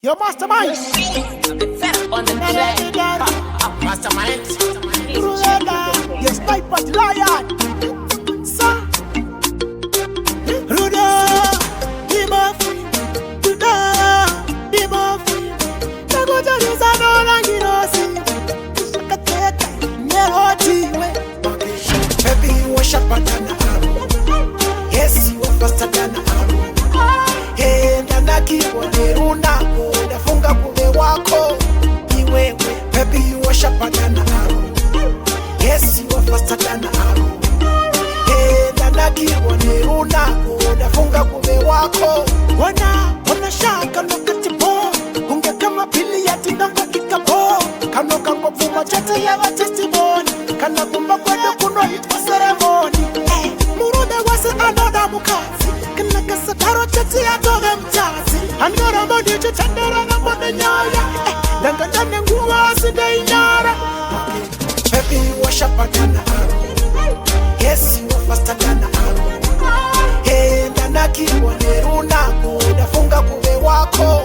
Your mastermind. On the track. Mastermind. You sniper lion. Son. Ruda. Dimafi. Ruda. Dimafi. Nagoja nizano langirosi. Shakateka. Neroti we. Baby, you are sharper than an arrow. Yes, you are faster than an arrow. Hey, ndanaki waneruna unafunga kume wako iwewe. Baby, you are sharper than an arrow. Yes, you are faster than an arrow. Hey, ndanaki waneruna unafunga kume wako. Wana shaka lokati bo. Unge kama pili ya tindanga kikabo. Kano kango vuma chate ya wa testimony. Kana kumba kwende kuno hitwa ceremony. Murude wase anoda mukazi. Kana kasa taro chate ya toge mchazi. Angara modi chitandara na mwende nyaya. Danga ndane nguwa aside inyara. Baby, you are sharper than an arrow. Yes, you are faster than an arrow. Hey, ndanaki waneruna unafunga kume wako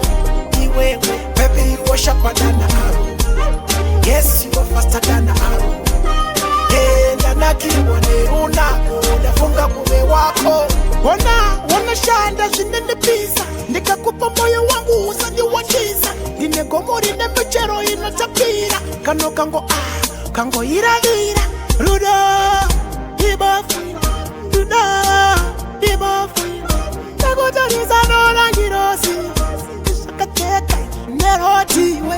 iwewe. Baby, you are sharper than an arrow. Yes, you are faster than an arrow. Hey, ndanaki waneruna unafunga kume wako. Wana shanda shinende pisa. Nikakupa moyo wangu usani wachiza. Inegomori ne mechero inatapira. Kano kango ira. Ruda, ibafu. Ruda, ibafu. Nagoja nizano langirosi. Shakateka, neroti we.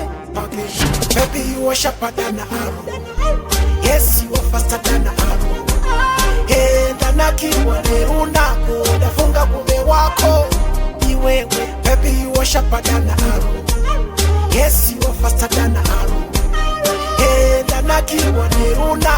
Baby, you are sharper than an arrow. Yes, you are faster than an arrow. Hey, ndanaki waneruna unafunga kume wako iwewe. Baby, you are sharper than an arrow. Yes, you are faster than an arrow. Hey, ndanaki waneruna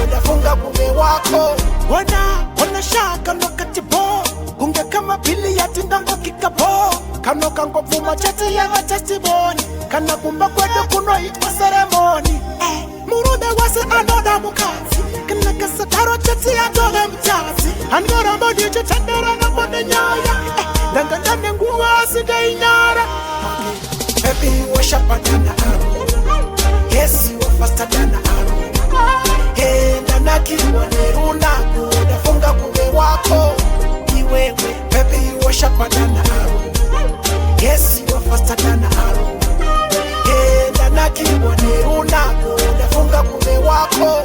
unafunga kume wako. Wana shaka lokati bo. Unge kama pili ya tindanga kikabo. Kano kango vuma chate ya wa testimony. Kana kumba kwende kuno hitwa ceremony. Murude wase anoda mukazi. Kana kasa taro chate ya toge mchazi. Angara modi chitandara na mwende nyaya. Danga ndane nguwa aside inyara. Baby, you are sharper than an arrow. Yes, you are faster than an arrow. Hey, ndanaki waneruna unafunga kume wako iwewe. Baby, you are sharper than an arrow. Yes, you are faster than an arrow. Hey, ndanaki waneruna unafunga kume wako.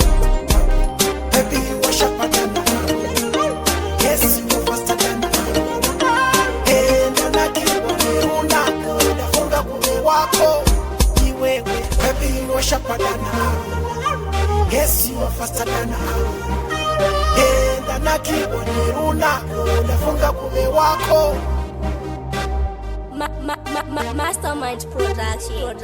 Baby, you are sharper than an arrow. Yes, you are faster than an arrow. Hey, ndanaki waneruna unafunga kume wako iwewe. Baby, you are sharper than an arrow. Yes, you are faster than an arrow. Hey, ndanaki waneruna unafunga kume wako. Mastermind production.